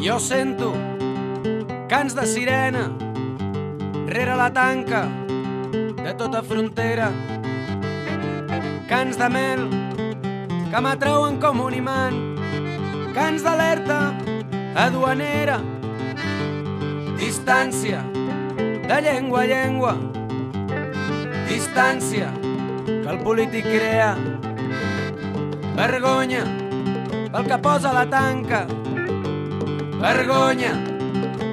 Jo sento cants de sirena rere la tanca de tota frontera, cants de mel que m'atrauen com un imant, cants d'alerta aduanera, distància de llengua a llengua, distància que el polític crea, vergonya pel que posa la tanca, vergonya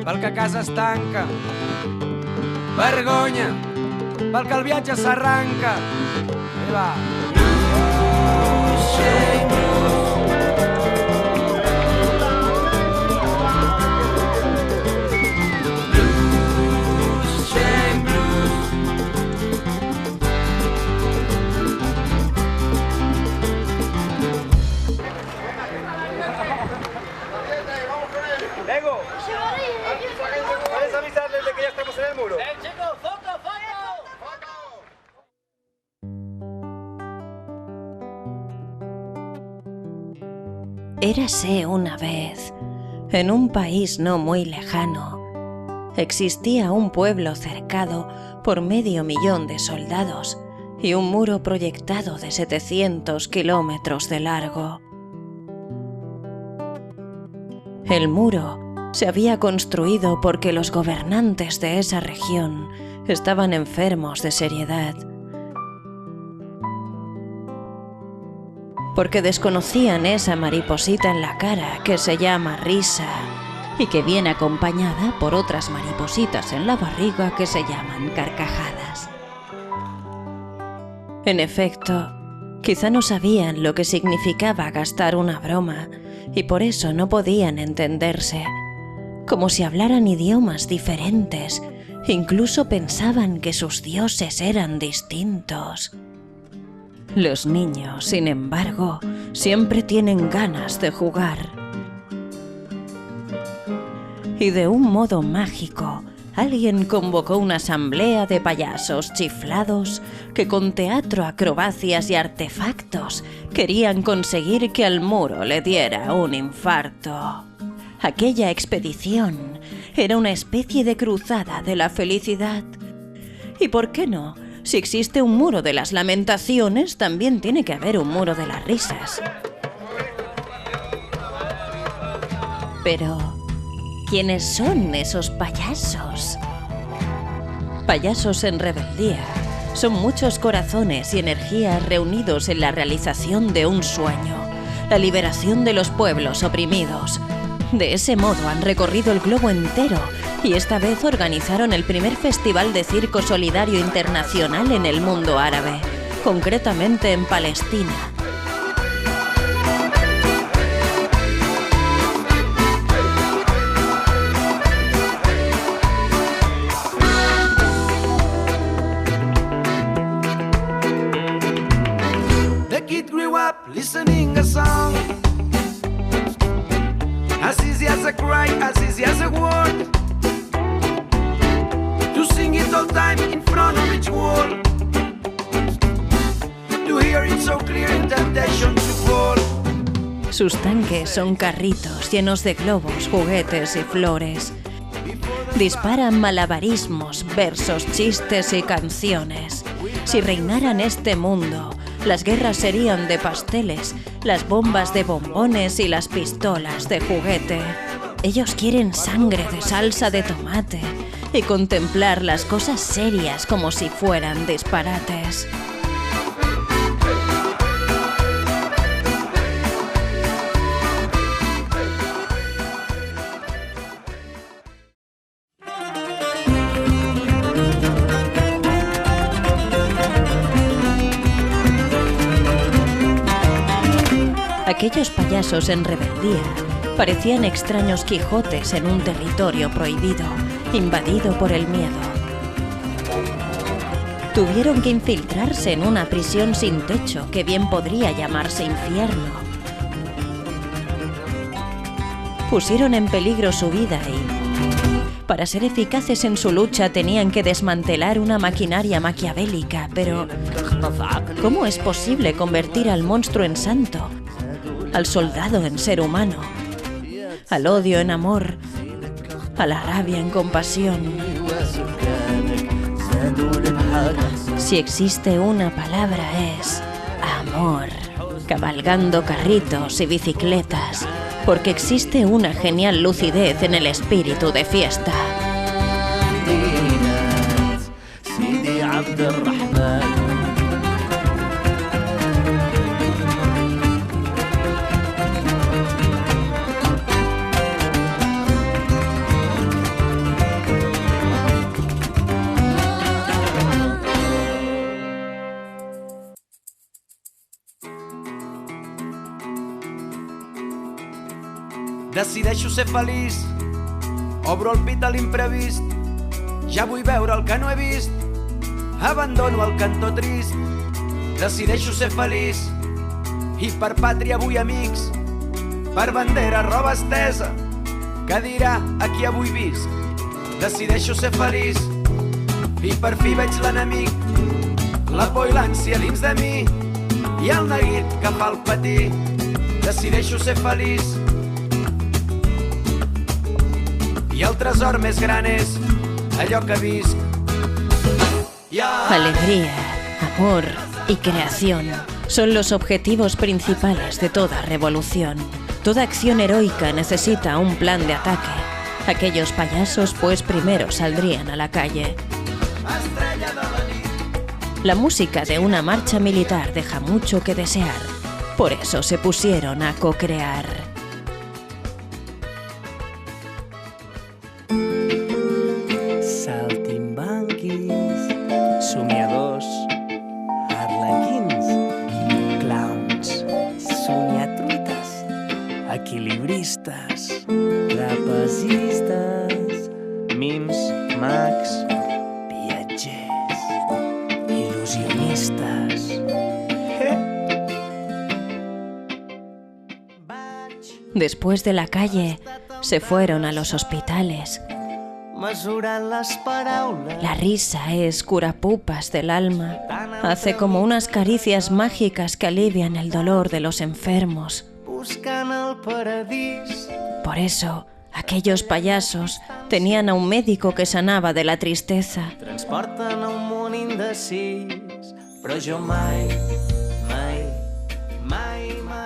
pel que a casa es tanca, vergonya pel que el viatge s'arranca. Ahí va. ¿Puedes avisarles de que ya estamos en el muro? ¡Chicos, foto, foto! Érase una vez, en un país no muy lejano, existía un pueblo cercado por 500.000 de soldados y un muro proyectado de 700 kilómetros de largo. El muro se había construido porque los gobernantes de esa región estaban enfermos de seriedad, porque desconocían esa mariposita en la cara que se llama risa y que viene acompañada por otras maripositas en la barriga que se llaman carcajadas. En efecto, quizá no sabían lo que significaba gastar una broma y por eso no podían entenderse, como si hablaran idiomas diferentes, incluso pensaban que sus dioses eran distintos. Los niños, sin embargo, siempre tienen ganas de jugar. Y de un modo mágico, alguien convocó una asamblea de payasos chiflados que con teatro, acrobacias y artefactos querían conseguir que al muro le diera un infarto. Aquella expedición era una especie de cruzada de la felicidad. ¿Y por qué no? Si existe un muro de las lamentaciones, también tiene que haber un muro de las risas. Pero, ¿quiénes son esos payasos? Payasos en rebeldía son muchos corazones y energías reunidos en la realización de un sueño, la liberación de los pueblos oprimidos. De ese modo han recorrido el globo entero y esta vez organizaron el primer festival de circo solidario internacional en el mundo árabe, concretamente en Palestina. The kid grew up listening a song, as easy as a cry, as easy as a word, to sing it all time in front of each wall, to hear it so clear in temptation to fall. Sus tanques son carritos llenos de globos, juguetes y flores. Disparan malabarismos, versos, chistes y canciones. Si reinaran este mundo, las guerras serían de pasteles, las bombas de bombones y las pistolas de juguete. Ellos quieren sangre de salsa de tomate y contemplar las cosas serias como si fueran disparates. Aquellos payasos en rebeldía parecían extraños Quijotes en un territorio prohibido, invadido por el miedo. Tuvieron que infiltrarse en una prisión sin techo que bien podría llamarse infierno. Pusieron en peligro su vida y, para ser eficaces en su lucha, tenían que desmantelar una maquinaria maquiavélica, pero ¿cómo es posible convertir al monstruo en santo? Al soldado en ser humano. al odio en amor, a la rabia en compasión. Si existe una palabra es amor, cabalgando carritos y bicicletas, porque existe una genial lucidez en el espíritu de fiesta. Decideixo ser feliç, obro el pit a l'imprevist, ja vull veure el que no he vist, abandono el cantó trist. Decideixo ser feliç i per pàtria vull amics, per bandera roba estesa, que dirà a qui avui visc. Decideixo ser feliç i per fi veig l'enemic, la por i l'ànsia dins de mi i el neguit que fa el patir. Decideixo ser feliç i el tresor més gran és allò que visc. Alegría, amor y creación son los objetivos principales de toda revolución. Toda acción heroica necesita un plan de ataque. Aquellos payasos pues primero saldrían a la calle. La música de una marcha militar deja mucho que desear. Por eso se pusieron a co-crear. Somiadors, arlequins, clowns, somiatruites, equilibristes, trapezistes, mims, mags, viatgers, il·lusionistes. Después de la calle, se fueron a los hospitales. La risa es curapupas del alma. Hace como unas caricias mágicas que alivian el dolor de los enfermos. Por eso, aquellos payasos tenían a un médico que sanaba de la tristeza. Transporten a un món indecis, però jo mai, mai, mai, mai.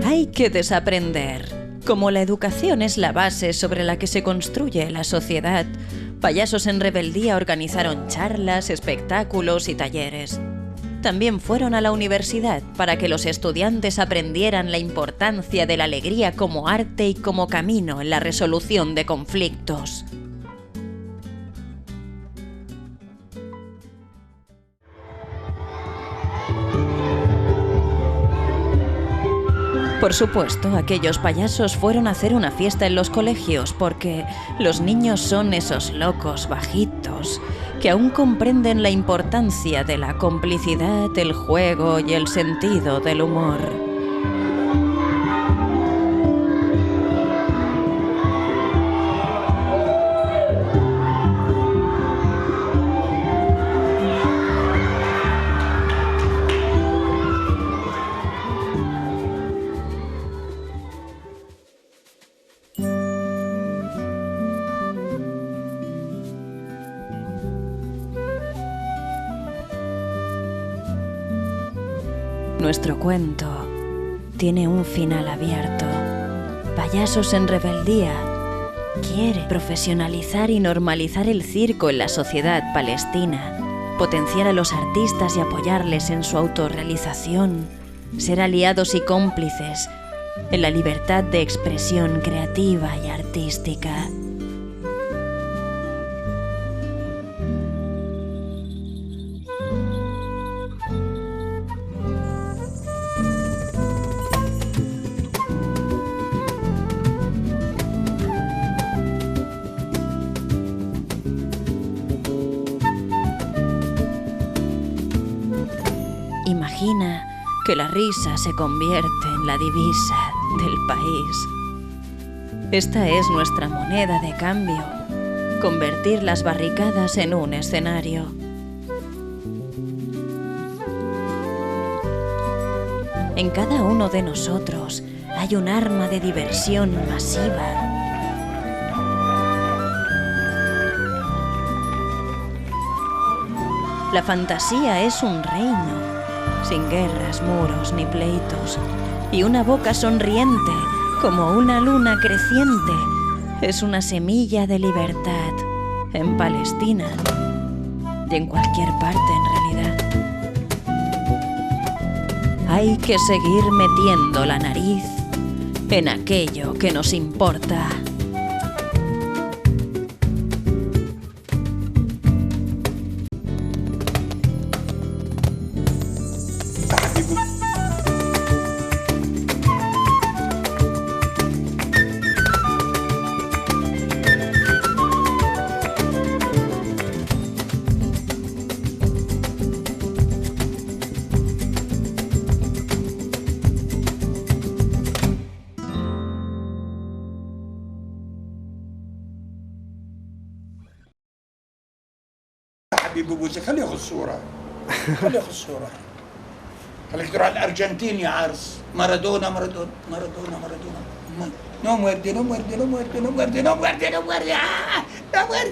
Hay que desaprender. Como la educación es la base sobre la que se construye la sociedad, Payasos en Rebeldía organizaron charlas, espectáculos y talleres. También fueron a la universidad para que los estudiantes aprendieran la importancia de la alegría como arte y como camino en la resolución de conflictos. Por supuesto, aquellos payasos fueron a hacer una fiesta en los colegios porque los niños son esos locos bajitos que aún comprenden la importancia de la complicidad, el juego y el sentido del humor. Nuestro cuento tiene un final abierto. Payasos en Rebeldía quiere profesionalizar y normalizar el circo en la sociedad palestina, potenciar a los artistas y apoyarles en su autorrealización, ser aliados y cómplices en la libertad de expresión creativa y artística. Imagina que la risa se convierte en la divisa del país. Esta es nuestra moneda de cambio, convertir las barricadas en un escenario. En cada uno de nosotros hay un arma de diversión masiva. La fantasía es un reino, sin guerras, muros ni pleitos, y una boca sonriente, como una luna creciente, es una semilla de libertad en Palestina y en cualquier parte en realidad. Hay que seguir metiendo la nariz en aquello que nos importa. حبيبي بوزي خليه ياخذ صورة خليه ياخذ صورة خليك تروح على الأرجنتين يا عرس مارادونا مارادونا مارادونا مارادونا no muerde no muerde no muerde no muerde no muerde no muerde no muerde